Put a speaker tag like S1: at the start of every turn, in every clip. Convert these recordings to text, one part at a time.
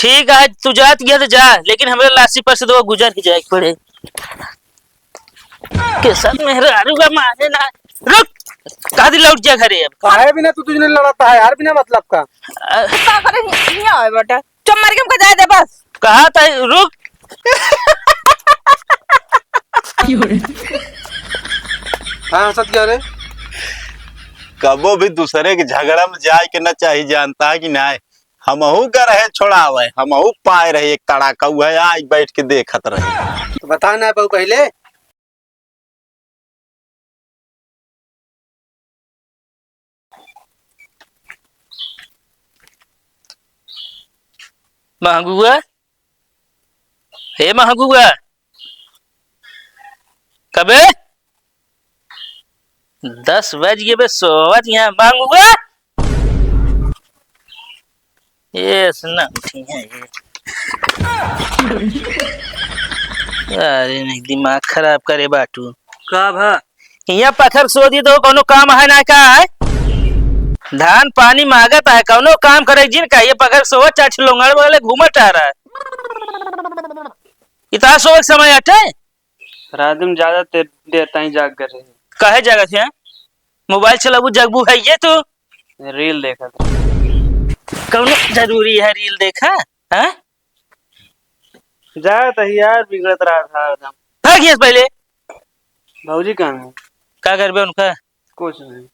S1: ठीक है तू जात गया तो जा, लेकिन हमारे लासी पर से तो गुजर ही जाए पड़े के साथ मेहरारू का माने ना। रुक, कहा दिल लौट जा घरे अब।
S2: काहे बिना तू तुझने लड़ाता है यार बिना मतलब का।
S3: तो का करे नहीं आवे बेटा, चुप मार के हमको जाए दे बस।
S1: कहा था रुक।
S2: हाँ हंसत क्या रे?
S4: कबो भी दूसरे के झगड़ा में जाए के न चाहिए, जानता है कि नहीं। हमहू का रहे छोड़ावे, हमहू पाए रहे एक तड़ाका हुआ है, आज बैठ के देखत रहे।
S2: तो बता ना बहु पहले।
S1: महंगुआ, हे महंगुआ, कबे 10 बज गए बे, सोवत यहाँ महंगुआ। ये सुना उठी है ये। अरे नहीं दिमाग खराब करे बाटू का भा यहाँ पत्थर सो दी तो कोनो काम है ना का है। धान पानी मांगत है, कोनो काम करे जिन का ये पत्थर सो चाच लोंगड़ वाले घूमट आ रहा है। इतना सो एक समय हटे
S5: रात में ज्यादा देर तक जाग कर रहे।
S1: कहे जगह थे मोबाइल चलाबू जगबू है ये तो
S5: रील देखा था।
S1: कोनो जरूरी है रील देखा है।
S5: जाता ही यार बिगड़त रहा था एकदम।
S1: भाग यहाँ से पहले।
S5: भाजी कहाँ है?
S1: क्या करबे उनका
S5: कुछ नहीं।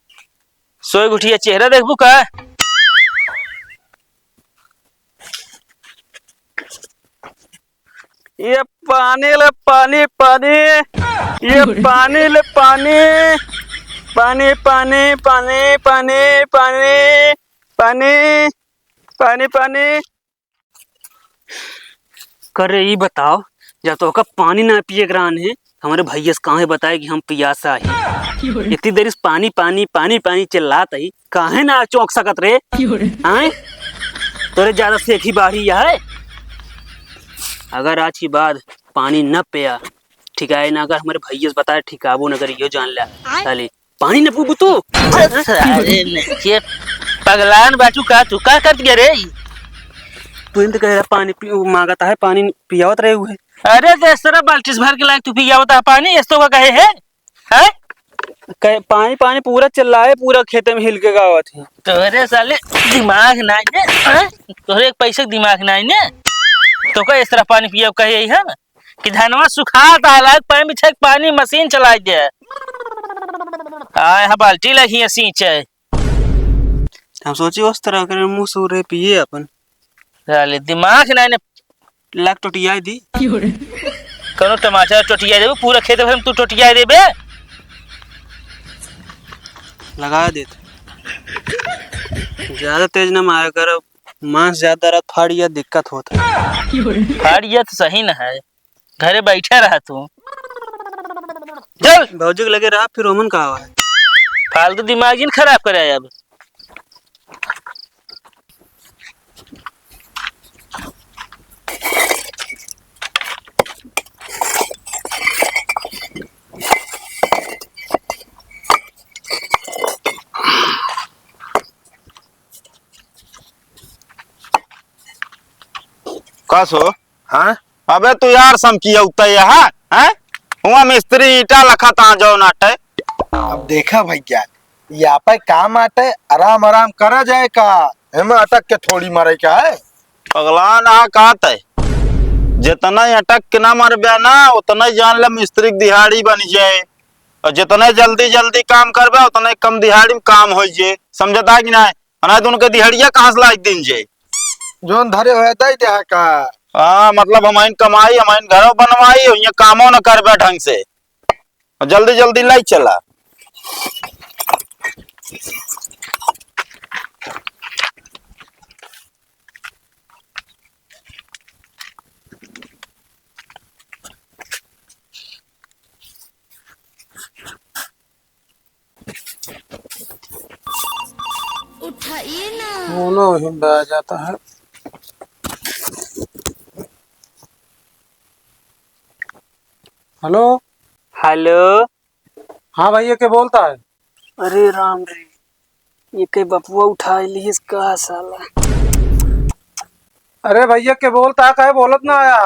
S1: सोए उठिया चेहरा देखबू का।
S5: ये पानी ले पानी पानी, ये पानी ले पानी पानी पानी पानी पानी पानी पानी पानी पानी। करे ये बताओ, जब तो का पानी ना पिए ग्रान है हमारे भैया से कहाँ बताए कि हम पियासा है। इतनी देर से पानी पानी पानी पानी चिल्लात है, काहे ना चौंक सकत रे। आए तोरे ज्यादा सेखी बाढ़ी है। अगर आज की बाद पानी न पिया ठीक है ना, अगर हमारे भैया से बताए ठिकाबो न करी यो जान ले साले पानी न पीबू तू।
S1: अरे नहीं पगलान बाटू का तू का करत गया रे।
S5: तू इन कह रहा पानी मांगता है, पानी पियावत रहे हुए।
S1: अरे तेरा बाल्टी भर के लायक तू पिया होता है पानी इस तो का कहे है हैं?
S5: पानी पानी पूरा चिल्लाए, पूरा खेते में हिल के गावत है।
S1: तोरे साले दिमाग नहीं ने, तोरे एक पैसे का दिमाग नहीं ने। तो का इस तरह पानी पिया कहे है ना कि धनवा सुखाता है लायक पैर बिछा पानी मशीन चलाई दे। हाँ बाल्टी लगी है सींचे।
S5: हम सोची उस तरह करे मुंह सूरे पिए अपन।
S1: साले दिमाग नहीं ने
S5: लाख टोटिया दी।
S1: कनो टमाटर टोटिया देबे पूरा खेत भर में तू टोटिया देबे।
S5: लगा देते ज्यादा तेज न मारा कर, मांस ज्यादा रात फाड़िया दिक्कत होता है।
S1: फाड़िया तो सही न है, घरे बैठा रहा तू। चल
S5: भौजी के लगे रहा फिर रोमन कहा है।
S1: फालतू दिमाग जिन खराब करे अब।
S4: कसो
S2: हाँ
S4: अबे तू यार समकिया उता यहाँ हैं हुआ मिस्त्री ईटा लखा ता जाओ नाटे।
S2: अब देखा भैया यहाँ पे काम आते आराम आराम करा जाए का, हमें अटक के थोड़ी मारे क्या है।
S4: पगला ना कहत है जितना अटक के ना मर बे ना उतना ही जान ले मिस्त्री की दिहाड़ी बन जाए, और जितना जल्दी जल्दी काम करबे उतना कम दिहाड़ी में काम हो जाए। समझता कि नहीं? अना तो उनके दिहाड़िया कहाँ से लाइक दिन जाए
S2: जोन धरे हुए दे दे का।
S4: हाँ मतलब हमारी कमाई हमारी घरों बनवाई हो, ये कामों न कर ढंग से, जल्दी जल्दी लाई चला।
S6: उठाइए ना।
S2: दोनों हिंदा जाता है। Hello
S5: hello.
S2: हाँ भैया क्या बोलता है?
S5: अरे राम रे, ये कई बपुआ उठा ली इसका साला।
S7: अरे भैया के बोलता है बोलत ना आया।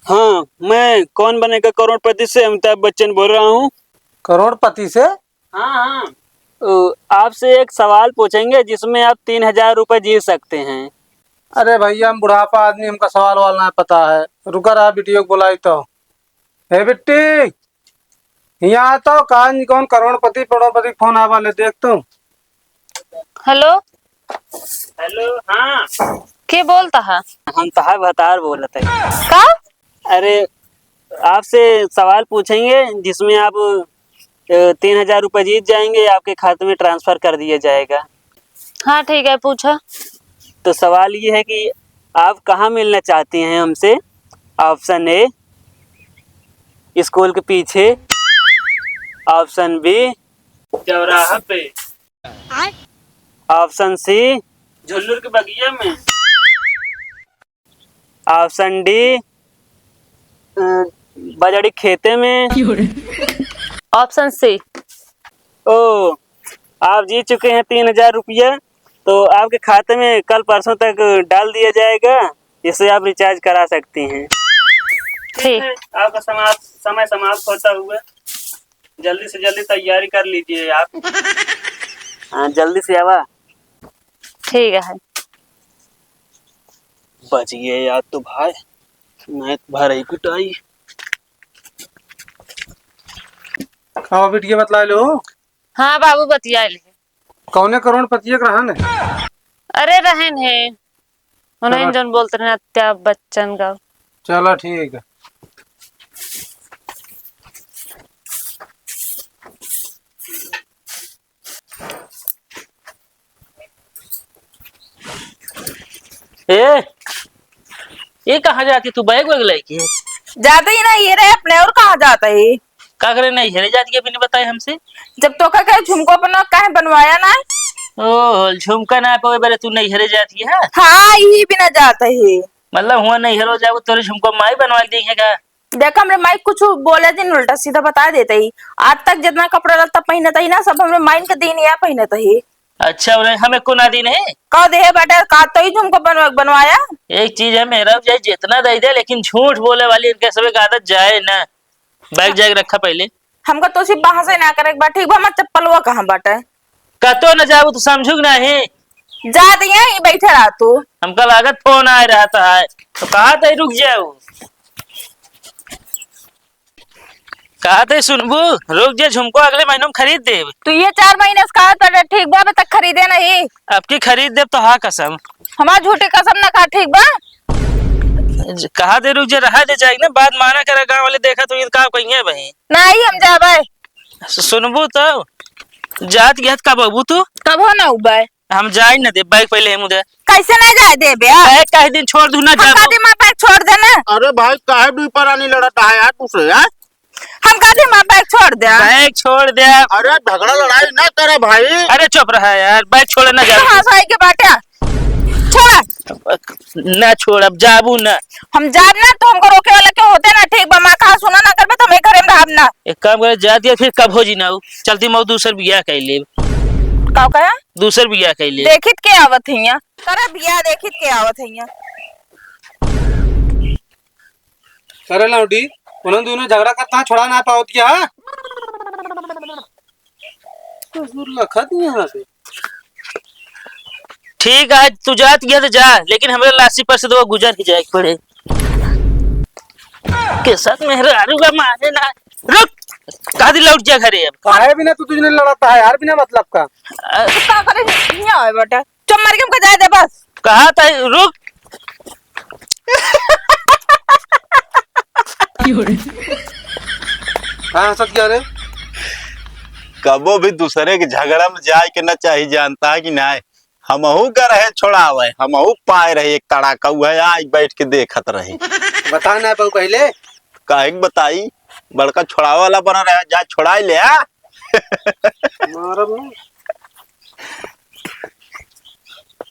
S5: हाँ, मैं कौन बनेगा करोड़पति से अमिताभ बच्चन बोल रहा हूँ।
S7: करोड़पति से?
S5: हाँ हाँ। आपसे एक सवाल पूछेंगे जिसमें आप 3,000 रुपए जीत सकते हैं।
S7: अरे भैया हम बुढ़ापा आदमी, हमका सवाल वाल ना पता है। रुका रहा बिटियो को बुलाई तो। हे बिट्टी, यहाँ आता हो। कौन करोड़पति करोड़पति फोन आवा ले देख तो।
S3: Hello,
S5: hello. हाँ,
S3: के बोलता है?
S5: हम तहार भतार बोल रहे थे।
S3: का?
S5: अरे, आपसे सवाल पूछेंगे जिसमें आप 3,000 रुपए जीत जाएंगे, आपके खाते में ट्रांसफर कर दिया जाएगा।
S3: हाँ ठीक है, पूछो।
S5: तो सवाल ये है कि आप कहाँ मिलना चाहती हैं हमसे। ऑप्शन ए, स्कूल के पीछे। ऑप्शन बी, चौराहा पे। ऑप्शन सी, झुल्लुर के बगिया में। ऑप्शन डी, बजड़ी खेते में।
S3: Option C.
S5: ओ, आप जीत चुके हैं 3,000 रुपया। तो आपके खाते में कल परसों तक डाल दिया जाएगा, जिससे आप रिचार्ज करा सकती हैं।
S3: ठीक।
S5: आपका समय समाप्त होता हुआ, जल्दी से जल्दी तैयारी कर लीजिए आप। हाँ, जल्दी से आवा।
S3: ठीक है।
S5: बच गए यार तो भाई, मैं भर ही कुटाई।
S7: हाँ बिटिया बतला लो।
S3: हाँ बाबू बतिया ले।
S7: कौने करोड़पति के रहन है?
S3: अरे रहन है उन्हें जोन बोलते रहे अमिताभ बच्चन का।
S7: चलो ठीक है।
S1: ये कहाँ जाती तू? बैग वैग लेके
S3: जाते ही ना ये रहे अपने, और कहाँ जाता है?
S1: का करे? नहीं हेरे जाती है, बिना बताए हमसे।
S3: जब तो का कहे झुमको बना काहे बनवाया ना?
S1: ओ झुमका ना पावे बेरे तू नहीं हेरे जाती है।
S3: हाँ यही बिना जाता है।
S1: मतलब हुआ नहीं हेरो जाओ तोरे झुमको माई बनवा दी है का?
S3: देखो हमरे माइक कुछ बोले दिन उल्टा सीधा बता देते ही। आज तक जितना कपड़ा लत्ता पहनता ही ना, सब हमरे माइन के दिन या पहनता ही।
S1: अच्छा उन्हें हमें को ना दी नहीं
S3: कह दे बेटा, का तो ही झुमको बनवाया।
S1: एक चीज है, मेरा जाए जितना दे दे, लेकिन झूठ बोले वाली इनके सब एक आदत जाए ना। बैग जाग रखा पहले।
S3: हमको तो सिर्फ बाहर से ना करे एक बार, ठीक बा? मत चप्पल वो कहाँ बाटे?
S1: कतो न जाऊ तो समझू नहीं।
S3: जा दिया ही बैठे रहा तू।
S1: हमका लागत फोन आ रहा था है। तो कहा था रुक जाऊ, कहा था सुनबू रुक जा, झुमको अगले महीने में खरीद दे।
S3: तू ये 4 महीने से कहा था ठीक बा, अबे तक खरीदे नहीं।
S1: अब की खरीद दे तो हाँ कसम।
S3: हमारा झूठी कसम ना खा, ठीक बा?
S1: कहा दे रुक जा, रहा दे जाएगी ना, बात माना करे। गाँव वाले देखा तो ये कहा कहीं भाई
S3: नहीं हम जाबे।
S1: सुनबू तो जात गया का बाबू तू
S3: कब हो ना उबे?
S1: हम जाए न दे। बैग पहले हम उधर
S3: कैसे नहीं जाए दे बे?
S1: बैग कहे दिन छोड़ दू ना
S3: हम
S1: जा।
S3: कहते माँ बैग छोड़ देना।
S4: अरे भाई काहे भी परानी लड़ता है यार तुझसे यार।
S3: हम कहते माँ बैग छोड़ दे।
S1: बैग छोड़ दे।
S4: अरे झगड़ा लड़ाई ना करे भाई।
S1: अरे चुप रहा यार, बैग छोड़ ना जा।
S3: हाँ भाई के बाटे छोड़
S1: ना छोड़, अब जाबू ना।
S3: हम जाब ना तो हमको रोके वाला क्यों होते ना, ठीक बा? माँ कहा सुना ना करबे तो मैं करे में रहब ना।
S1: एक काम करे, जा दिया फिर कब हो जी ना चलती मऊ दूसर बिया कह ले।
S3: का कहा?
S1: दूसर बिया कह ले।
S3: देखित के आवत है यहाँ करे बिया, देखित के आवत है यहाँ।
S7: अरे लौटी उन्होंने दोनों झगड़ा करता छोड़ा ना पाओ क्या? लखत यहाँ से।
S1: ठीक है तू जात गया तो जा, लेकिन हमारे लासी पर से तो गुजर ही जाए पड़े के साथ मेहरारू का माने ना। रुक, कहा दी लौट जा घरे। अब
S7: काहे बिना तू तुझने लड़ता है यार, बिना मतलब का।
S3: का करे यहाँ आए बेटा, चुप मार के हमको जाए दे बस।
S1: कहा था रुक।
S7: हाँ सच क्या रे?
S4: कबो भी दूसरे के झगड़ा में जाए के ना चाहिए, जानता है कि नहीं। हमहू का रहे छोड़ावे, हमहू पाए रहे एक तड़ाका हुआ है, आज बैठ के देखत रहे।
S7: बता ना पाऊ पहले।
S4: काहे के बताई, बड़का छोड़ावा वाला बना रहा, जा छोड़ाई ले।
S7: मारब ना।